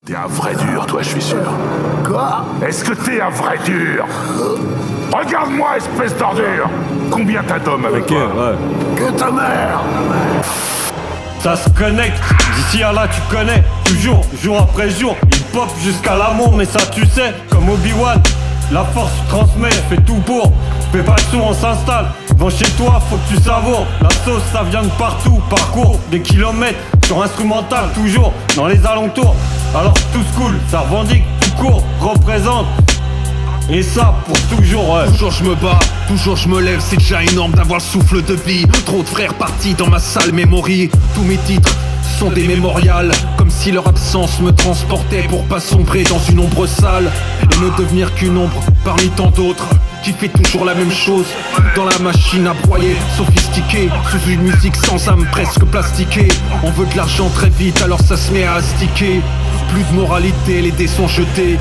T'es un vrai dur, toi, je suis sûr. Quoi? Est-ce que t'es un vrai dur? Regarde-moi, espèce d'ordure. Combien t'as d'hommes avec toi? Ouais. Que ta mère. Ça se connecte, d'ici à là tu connais. Toujours, jour après jour, il pop jusqu'à l'amour. Mais ça tu sais, comme Obi-Wan, la force transmet, fait tout pour. Fais pas le son, on s'installe. Vends chez toi, faut que tu savoures. La sauce, ça vient de partout. Parcours des kilomètres sur instrumental, toujours dans les alentours. Alors tout se cool, ça revendique, tout court, représente. Et ça pour toujours, ouais. Toujours je me bats, toujours je me lève, c'est déjà énorme d'avoir le souffle de vie. Trop de frères partis dans ma sale mémorie. Tous mes titres sont des mémorials, comme si leur absence me transportait pour pas sombrer dans une ombre sale et ne devenir qu'une ombre parmi tant d'autres qui fait toujours la même chose dans la machine à broyer, sophistiquée, sous une musique sans âme presque plastiquée. On veut de l'argent très vite, alors ça se met à astiquer. Plus de moralité, les dés sont jetés.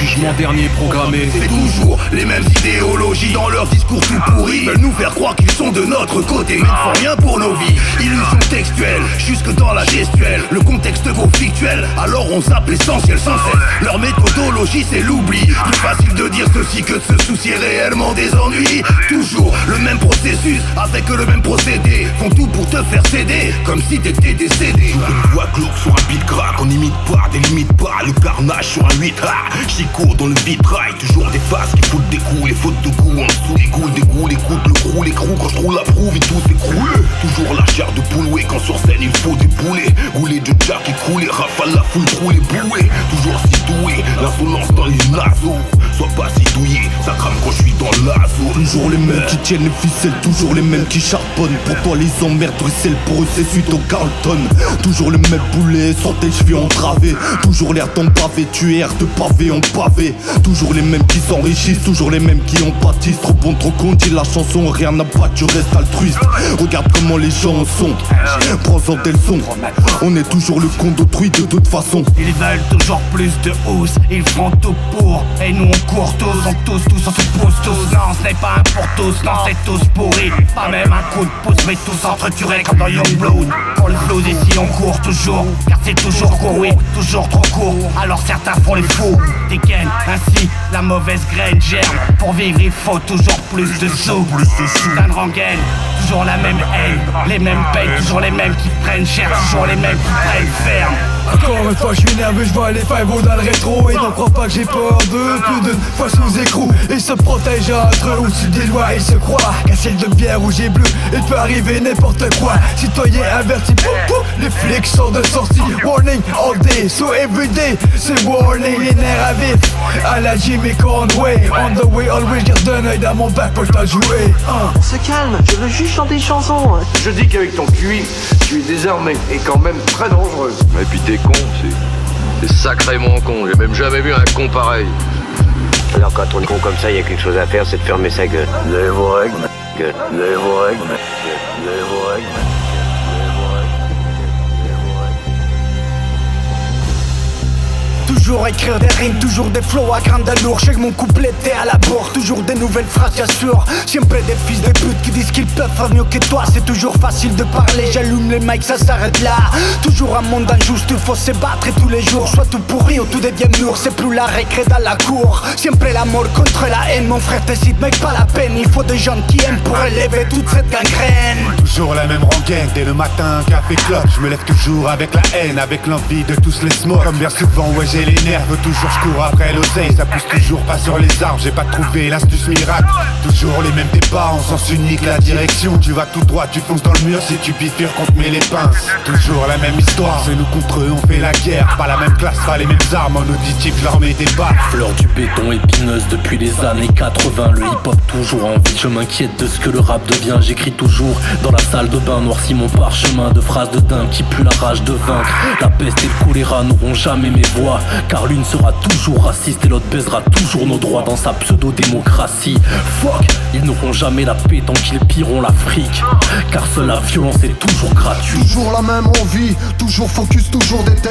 Jugement dernier programmé. C'est toujours les mêmes idéologies dans leur discours tout pourris. Veulent nous faire croire qu'ils sont de notre côté, mais ne font rien pour nos vies. Illusion textuelle, jusque dans la gestuelle. Le contexte vaut fictuel, alors on zappe l'essentiel sans cesse. Leur méthodologie c'est l'oubli. Plus facile de dire ceci que de se soucier réellement des ennuis. Toujours le même processus, avec le même procédé. Font tout pour te faire céder, comme si t'étais décédé. Une voix glauque sur un beat crack, on imite pas, délimite pas le carnage sur un 8. Chico dans le vitrail, toujours des faces qui foutent des coups, les fautes de goût en dessous, les goules, des goûts, l'écoute, le crew, l'écrou, quand je trouve la prouve et tout s'écroule. Toujours la chair de poule, ouais, quand sur scène il faut débouler, gouler de jack et couler, rafale la foule, trou les bouées. Toujours si doué, l'insolence dans les naseaux, sois pas si douillé, ça crame quand je suis dans l'assaut. Toujours les mêmes qui tiennent les ficelles, toujours les mêmes qui charbonnent. Pour toi les emmerdes, Bruxelles, pour eux c'est suite au Carlton. Toujours les mêmes boulets, sortez je vais entraver. Toujours l'air d'empavé, tu erres de pavé en pavé. Toujours les mêmes qui s'enrichissent, toujours les mêmes qui en pâtissent. Trop bon, trop con, dis la chanson, rien n'a pas, tu restes altruiste. Regarde comment les gens en sont, prends-en des leçons. On est toujours le con d'autrui de toute façon. Ils veulent toujours plus de housse, ils font tout pour. Et nous on court tous, on se pousse tous. Non, ce n'est pas un pour tous, non c'est tous pourris. Pas même un coup de pouce, mais tous entreturés comme dans Youngblood. Pour le blues ici on court toujours, car c'est toujours court, oui, toujours trop court. Alors certains font les fous, dégainent ainsi la mauvaise graine germe. Pour vivre il faut toujours plus de sous. D'un rengaine, toujours la même haine, les mêmes peines, toujours les mêmes qui prennent cher, toujours les mêmes qui prennent ferme. Encore une fois je suis nerveux, je vois les five dans le rétro. Et n'en crois pas que j'ai peur d'eux, plus d'une fois sous écrou. Ils se protègent entre eux au-dessus des lois, ils se croient qu'un ciel de bière rouge et bleu, il peut arriver n'importe quoi. Citoyen averti, les flics sont de sortie. Warning all day, so every day. C'est warning, les nerfs à vif, à la Jimmy Conway. On the way, always garde un œil dans mon bac pour t'en jouer. On se calme, je veux juste chanter des chansons. Je dis qu'avec ton QI, tu es désarmé et quand même très dangereux. Et puis t'es con, c'est sacrément con, j'ai même jamais vu un con pareil. Alors quand on est con comme ça, il y a quelque chose à faire, c'est de fermer sa gueule. Vous avez vos règles, Vous avez vos règles. vous avez vos règles. Toujours écrire des rimes, toujours des flows à grande allure. Chaque mon couplet est à la bourre, toujours des nouvelles phrases j'assure. Siempre des fils de pute qui disent qu'ils peuvent faire mieux que toi. C'est toujours facile de parler, j'allume les mics, ça s'arrête là. Toujours un monde injuste, il faut se battre et tous les jours. Soit tout pourri ou tout devient mûr, c'est plus la récré dans la cour. Siempre l'amour contre la haine, mon frère t'hésite mec pas la peine. Il faut des gens qui aiment pour élever toute cette gangrène. Toujours la même rengaine, dès le matin, café clope. Je me lève toujours avec la haine, avec l'envie de tous les smoke. Comme bien souvent, ouais j'ai les nerfs, toujours je cours après l'oseille. Ça pousse toujours pas sur les arbres, j'ai pas trouvé l'astuce miracle. Toujours les mêmes débats, en sens unique la direction. Tu vas tout droit, tu fonces dans le mur, si tu bifures qu'on te met les pinces. Toujours la même histoire, c'est nous contre eux, on fait la guerre. Pas la même classe, pas les mêmes armes, en auditif je leur mets des balles. Fleur du béton épineuse depuis les années 80. Le hip-hop toujours en vie, je m'inquiète de ce que le rap devient. J'écris toujours dans la salle de bain, noircis mon parchemin de phrases de dingue qui puent la rage de vaincre. La peste et le choléra n'auront jamais mes voix. car l'une sera toujours raciste et l'autre baisera toujours nos droits dans sa pseudo-démocratie. Fuck, ils n'auront jamais la paix tant qu'ils pilleront l'Afrique, car seule la violence est toujours gratuite. Toujours la même envie, toujours focus, toujours déter.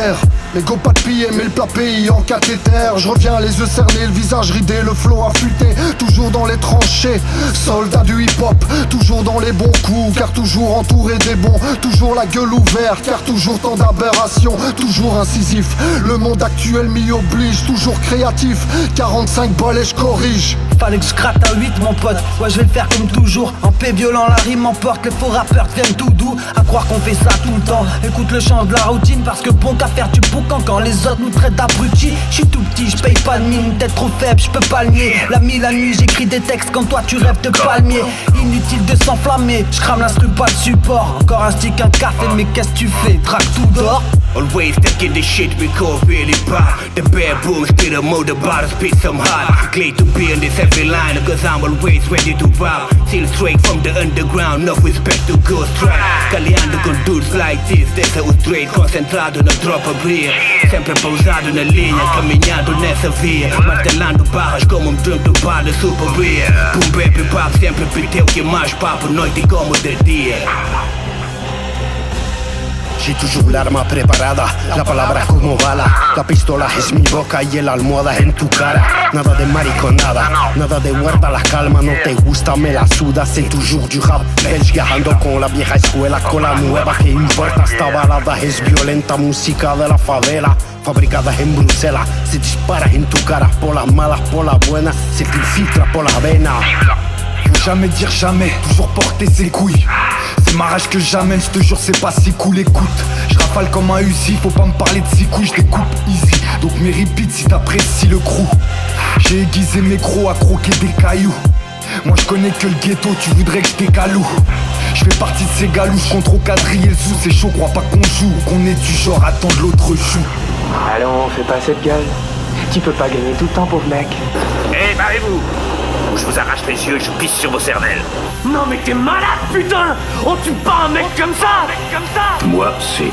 Les go pas de piller mais le plat pays en cathéter. Je reviens les yeux cernés, le visage ridé, le flow affûté. Toujours dans les tranchées, soldat du hip-hop. Toujours dans les bons coups, car toujours entouré des bons. Toujours la gueule ouverte, car toujours tant d'aberrations. Toujours incisif, le monde actuel m'y oblige. Toujours créatif, 45 balles et je corrige. Fallait que je gratte un 8 mon pote, ouais je vais le faire comme toujours. En paix violent la rime emporte, les faux rappeurs deviennent tout doux. À croire qu'on fait ça tout le temps, écoute le chant de la routine. Parce que bon qu'à faire tu boucan quand les autres nous traitent d'abrutis. J'suis tout petit, j'paye pas de mine, tête trop faible, j'peux pas le nier. La nuit j'écris des textes quand toi tu rêves de palmier. Inutile de s'enflammer, j'crame l'instru pas le support. Encore un stick, un café, mais qu'est-ce que tu fais? Traque tout d'or. Always taking the shit we call really bad. The bare boom, spit a motor bar, spit some hot. Glad to be on this every line, cause I'm always ready to rap. Still straight from the underground, no respect to ghost track. Caliando con dudes like this, desde un straight, concentrado na tropa beer. Sempre pausado na linha, caminhando nessa via. Martelando barras como drunk do bar de super beer. Boom bap e pop, sempre piteu que mais papo, noite como de dia. J'ai toujours l'arma preparada, la palabra como bala. La pistola es mi boca y el almohada en tu cara. Nada de mariconada, nada de guarda la calma. No te gusta, me la suda, c'est toujours du rap belge. Viajando con la vieja escuela, con la nueva. Que importa, esta balada es violenta, música de la favela. Fabricada en Bruselas, se dispara en tu cara. Por las malas, por las buenas, se te infiltra por la vena. Faut jamais dire jamais, toujours porter ses couilles. C'est ma rage que j'amène, je te jure c'est pas si cool, écoute. Je rafale comme un Uzi, faut pas me parler de six couilles, je découpe easy. Donc mes repeats si t'apprécies le crew. J'ai aiguisé mes crocs à croquer des cailloux. Moi je connais que le ghetto, tu voudrais que je t'égalou. Je fais partie de ces galouches contre au quadrille le sous. C'est chaud, crois pas qu'on joue, qu'on est du genre attendre l'autre joue. Allons, fais pas cette gueule. Tu peux pas gagner tout le temps, pauvre mec. Eh, barrez-vous! Ou je vous arrache les yeux et je pisse sur vos cervelles. Non mais t'es malade, putain! On tue pas un mec comme ça! Moi, c'est